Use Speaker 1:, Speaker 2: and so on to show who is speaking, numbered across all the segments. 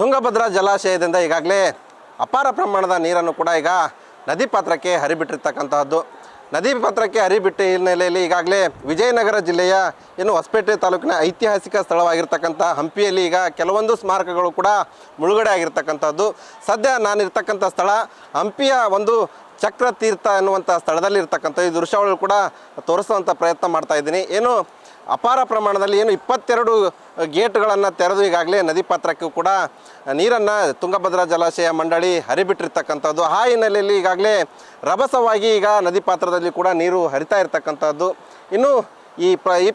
Speaker 1: ತುಂಗಭದ್ರಾ ಜಲಾಶಯದಿಂದ ಈಗಾಗಲೇ ಅಪಾರ ಪ್ರಮಾಣದ ನೀರನ್ನು ಕೂಡ ಈಗ ನದಿ ಪಾತ್ರಕ್ಕೆ ಹರಿಬಿಟ್ಟಿರ್ತಕ್ಕಂತಹದ್ದು. ನದಿ ಪಾತ್ರಕ್ಕೆ ಹರಿಬಿಟ್ಟ ಹಿನ್ನೆಲೆಯಲ್ಲಿ ಈಗಾಗಲೇ ವಿಜಯನಗರ ಜಿಲ್ಲೆಯ ಹೊಸಪೇಟೆ ತಾಲೂಕಿನ ಐತಿಹಾಸಿಕ ಸ್ಥಳವಾಗಿರ್ತಕ್ಕಂಥ ಹಂಪಿಯಲ್ಲಿ ಈಗ ಕೆಲವೊಂದು ಸ್ಮಾರಕಗಳು ಕೂಡ ಮುಳುಗಡೆ ಆಗಿರ್ತಕ್ಕಂಥದ್ದು. ಸದ್ಯ ನಾನಿರ್ತಕ್ಕಂಥ ಸ್ಥಳ ಹಂಪಿಯ ಒಂದು ಚಕ್ರ ತೀರ್ಥ ಎನ್ನುವಂಥ ಸ್ಥಳದಲ್ಲಿ ಇರ್ತಕ್ಕಂಥ ಈ ದೃಶ್ಯಾವಳಿ ಕೂಡ ತೋರಿಸುವಂಥ ಪ್ರಯತ್ನ ಮಾಡ್ತಾ ಇದ್ದೀನಿ. ಅಪಾರ ಪ್ರಮಾಣದಲ್ಲಿ 22 ಗೇಟ್ಗಳನ್ನು ತೆರೆದು ಈಗಾಗಲೇ ನದಿ ಪಾತ್ರಕ್ಕೂ ಕೂಡ ನೀರನ್ನು ತುಂಗಭದ್ರಾ ಜಲಾಶಯ ಮಂಡಳಿ ಹರಿಬಿಟ್ಟಿರ್ತಕ್ಕಂಥದ್ದು. ಆ ಹಿನ್ನೆಲೆಯಲ್ಲಿ ಈಗಾಗಲೇ ರಭಸವಾಗಿ ಈಗ ನದಿ ಪಾತ್ರದಲ್ಲಿ ಕೂಡ ನೀರು ಹರಿತಾ ಇರ್ತಕ್ಕಂಥದ್ದು. ಇನ್ನು ಈ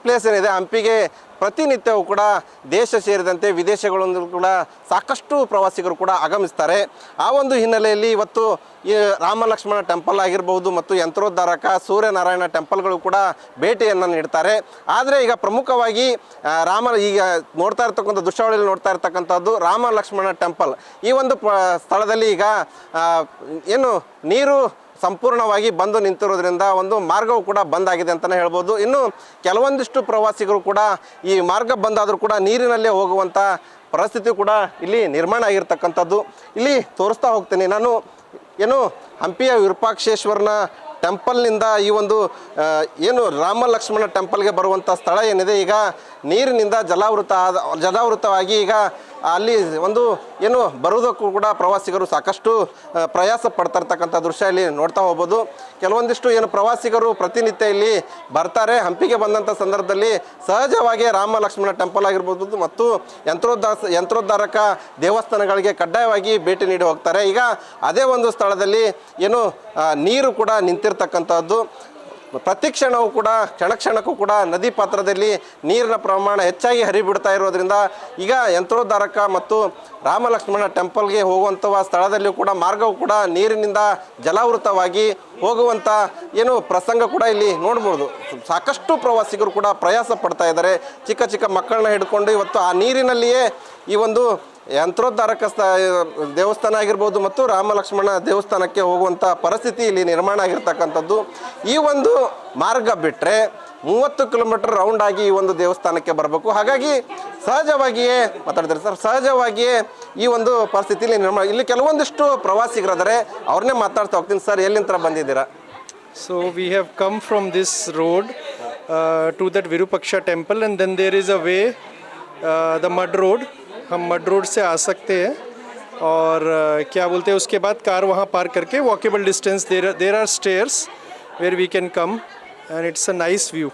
Speaker 1: ಪ್ಲೇಸ್ ಏನಿದೆ ಹಂಪಿಗೆ ಪ್ರತಿನಿತ್ಯವೂ ಕೂಡ ದೇಶ ಸೇರಿದಂತೆ ವಿದೇಶಗಳಿಂದ ಕೂಡ ಸಾಕಷ್ಟು ಪ್ರವಾಸಿಗರು ಕೂಡ ಆಗಮಿಸ್ತಾರೆ. ಆ ಒಂದು ಹಿನ್ನೆಲೆಯಲ್ಲಿ ಇವತ್ತು ಈ ರಾಮ ಲಕ್ಷ್ಮಣ ಟೆಂಪಲ್ ಆಗಿರಬಹುದು ಮತ್ತು ಯಂತ್ರೋದ್ಧಾರಕ ಸೂರ್ಯನಾರಾಯಣ ಟೆಂಪಲ್ಗಳು ಕೂಡ ಭೇಟಿಯನ್ನು ನೀಡ್ತಾರೆ. ಆದರೆ ಈಗ ಪ್ರಮುಖವಾಗಿ ಈಗ ನೋಡ್ತಾ ಇರ್ತಕ್ಕಂಥ ದೃಶ್ಯಾವಳಿಯಲ್ಲಿ ನೋಡ್ತಾ ಇರ್ತಕ್ಕಂಥದ್ದು ರಾಮ ಲಕ್ಷ್ಮಣ ಟೆಂಪಲ್. ಈ ಒಂದು ಸ್ಥಳದಲ್ಲಿ ಈಗ ನೀರು ಸಂಪೂರ್ಣವಾಗಿ ಬಂದು ನಿಂತಿರೋದ್ರಿಂದ ಒಂದು ಮಾರ್ಗವು ಕೂಡ ಬಂದಾಗಿದೆ ಅಂತಲೇ ಹೇಳ್ಬೋದು. ಇನ್ನು ಕೆಲವೊಂದಿಷ್ಟು ಪ್ರವಾಸಿಗರು ಕೂಡ ಈ ಮಾರ್ಗ ಬಂದಾದರೂ ಕೂಡ ನೀರಿನಲ್ಲೇ ಹೋಗುವಂಥ ಪರಿಸ್ಥಿತಿ ಕೂಡ ಇಲ್ಲಿ ನಿರ್ಮಾಣ ಆಗಿರ್ತಕ್ಕಂಥದ್ದು. ಇಲ್ಲಿ ತೋರಿಸ್ತಾ ಹೋಗ್ತೀನಿ ನಾನು ಹಂಪಿಯ ವಿರೂಪಾಕ್ಷೇಶ್ವರನ ಟೆಂಪಲ್ನಿಂದ ಈ ಒಂದು ರಾಮ ಲಕ್ಷ್ಮಣ ಟೆಂಪಲ್ಗೆ ಬರುವಂಥ ಸ್ಥಳ ಏನಿದೆ ಈಗ ನೀರಿನಿಂದ ಜಲಾವೃತವಾಗಿ ಈಗ ಅಲ್ಲಿ ಒಂದು ಬರುವುದಕ್ಕೂ ಕೂಡ ಪ್ರವಾಸಿಗರು ಸಾಕಷ್ಟು ಪ್ರಯಾಸ ಪಡ್ತಾ ಇರ್ತಕ್ಕಂಥ ದೃಶ್ಯ ಇಲ್ಲಿ ನೋಡ್ತಾ ಹೋಗ್ಬೋದು. ಕೆಲವೊಂದಿಷ್ಟು ಪ್ರವಾಸಿಗರು ಪ್ರತಿನಿತ್ಯ ಇಲ್ಲಿ ಬರ್ತಾರೆ. ಹಂಪಿಗೆ ಬಂದಂಥ ಸಂದರ್ಭದಲ್ಲಿ ಸಹಜವಾಗಿ ರಾಮ ಲಕ್ಷ್ಮಣ ಟೆಂಪಲ್ ಆಗಿರ್ಬೋದು ಮತ್ತು ಯಂತ್ರೋದ್ಧಾರಕ ದೇವಸ್ಥಾನಗಳಿಗೆ ಕಡ್ಡಾಯವಾಗಿ ಭೇಟಿ ನೀಡಿ ಹೋಗ್ತಾರೆ. ಈಗ ಅದೇ ಒಂದು ಸ್ಥಳದಲ್ಲಿ ನೀರು ಕೂಡ ನಿಂತಿರ್ತಕ್ಕಂಥದ್ದು. ಪ್ರತಿ ಕ್ಷಣವೂ ಕೂಡ ಕ್ಷಣಕ್ಕೂ ಕೂಡ ನದಿ ಪಾತ್ರದಲ್ಲಿ ನೀರಿನ ಪ್ರಮಾಣ ಹೆಚ್ಚಾಗಿ ಹರಿಬಿಡ್ತಾ ಇರೋದ್ರಿಂದ ಈಗ ಯಂತ್ರೋದ್ಧಾರಕ ಮತ್ತು ರಾಮ ಲಕ್ಷ್ಮಣ ಟೆಂಪಲ್ಗೆ ಹೋಗುವಂಥ ಸ್ಥಳದಲ್ಲಿಯೂ ಕೂಡ ಮಾರ್ಗವು ಕೂಡ ನೀರಿನಿಂದ ಜಲಾವೃತವಾಗಿ ಹೋಗುವಂಥ ಪ್ರಸಂಗ ಕೂಡ ಇಲ್ಲಿ ನೋಡ್ಬೋದು. ಸಾಕಷ್ಟು ಪ್ರವಾಸಿಗರು ಕೂಡ ಪ್ರಯಾಸ ಪಡ್ತಾ ಇದ್ದಾರೆ. ಚಿಕ್ಕ ಮಕ್ಕಳನ್ನ ಹಿಡ್ಕೊಂಡು ಇವತ್ತು ಆ ನೀರಿನಲ್ಲಿಯೇ ಈ ಒಂದು ಯಂತ್ರೋದ್ಧಾರಕ ದೇವಸ್ಥಾನ ಆಗಿರ್ಬೋದು ಮತ್ತು ರಾಮ ಲಕ್ಷ್ಮಣ ದೇವಸ್ಥಾನಕ್ಕೆ ಹೋಗುವಂಥ ಪರಿಸ್ಥಿತಿ ಇಲ್ಲಿ ನಿರ್ಮಾಣ ಆಗಿರ್ತಕ್ಕಂಥದ್ದು. ಈ ಒಂದು ಮಾರ್ಗ ಬಿಟ್ಟರೆ 30 ಕಿಲೋಮೀಟರ್ ರೌಂಡ್ ಆಗಿ ಈ ಒಂದು ದೇವಸ್ಥಾನಕ್ಕೆ ಬರಬೇಕು. ಹಾಗಾಗಿ ಸಹಜವಾಗಿಯೇ ಸಹಜವಾಗಿಯೇ ಈ ಒಂದು ಪರಿಸ್ಥಿತಿಯಲ್ಲಿ ನಿರ್ಮಾಣ. ಇಲ್ಲಿ ಕೆಲವೊಂದಿಷ್ಟು ಪ್ರವಾಸಿಗರಿದ್ದಾರೆ, ಅವ್ರನ್ನೇ ಮಾತಾಡ್ತಾ ಹೋಗ್ತೀನಿ. ಸರ್, ಎಲ್ಲಿಂದ ಬಂದಿದ್ದೀರಾ?
Speaker 2: So we have come from this road to that Virupaksha temple and then there is a way, the mud road. हम मड रोड से आ सकते हैं और क्या बोलते हैं उसके बाद कार वहाँ पार्क करके walkable distance there are stairs where we can come and it's a nice view.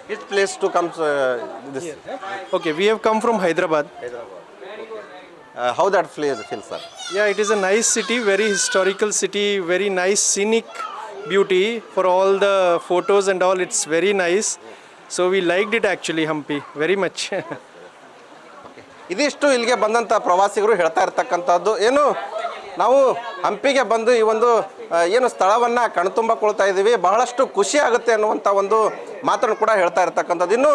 Speaker 1: Which place to come this?
Speaker 2: Okay, we have come from Hyderabad.
Speaker 1: How that feels, sir?
Speaker 2: Yeah, it is a nice city, very historical city, very nice scenic beauty for all the photos and all. It's very nice. So we liked it actually, Hampi, very much.
Speaker 1: ಇದಿಷ್ಟು ಇಲ್ಲಿಗೆ ಬಂದಂಥ ಪ್ರವಾಸಿಗರು ಹೇಳ್ತಾ ಇರ್ತಕ್ಕಂಥದ್ದು. ನಾವು ಹಂಪಿಗೆ ಬಂದು ಈ ಒಂದು ಸ್ಥಳವನ್ನು ಕಣ್ತುಂಬಿಕೊಳ್ತಾ ಇದ್ದೀವಿ, ಬಹಳಷ್ಟು ಖುಷಿ ಆಗುತ್ತೆ ಅನ್ನುವಂಥ ಒಂದು ಮಾತನ್ನು ಕೂಡ ಹೇಳ್ತಾ ಇರ್ತಕ್ಕಂಥದ್ದು. ಇನ್ನು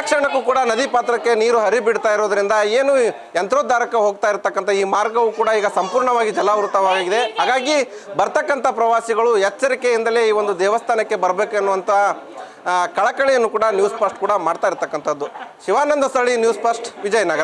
Speaker 1: ಕ್ಷಣಕ್ಕೂ ಕೂಡ ನದಿ ಪಾತ್ರಕ್ಕೆ ನೀರು ಹರಿಬಿಡ್ತಾ ಇರೋದ್ರಿಂದ ಯಂತ್ರೋದ್ಧಾರಕ್ಕೆ ಹೋಗ್ತಾ ಇರ್ತಕ್ಕಂಥ ಈ ಮಾರ್ಗವು ಕೂಡ ಈಗ ಸಂಪೂರ್ಣವಾಗಿ ಜಲಾವೃತವಾಗಿದೆ. ಹಾಗಾಗಿ ಬರ್ತಕ್ಕಂಥ ಪ್ರವಾಸಿಗಳು ಎಚ್ಚರಿಕೆಯಿಂದಲೇ ಈ ಒಂದು ದೇವಸ್ಥಾನಕ್ಕೆ ಬರಬೇಕು ಎನ್ನುವಂಥ ಕಳಕಳಿಯನ್ನು ಕೂಡ ನ್ಯೂಸ್ ಫಸ್ಟ್ ಕೂಡ ಮಾಡ್ತಾ ಇರ್ತಕ್ಕಂಥದ್ದು. ಶಿವಾನಂದ ಸ್ಥಳಿ, ನ್ಯೂಸ್ ಫಸ್ಟ್, ವಿಜಯನಗರ.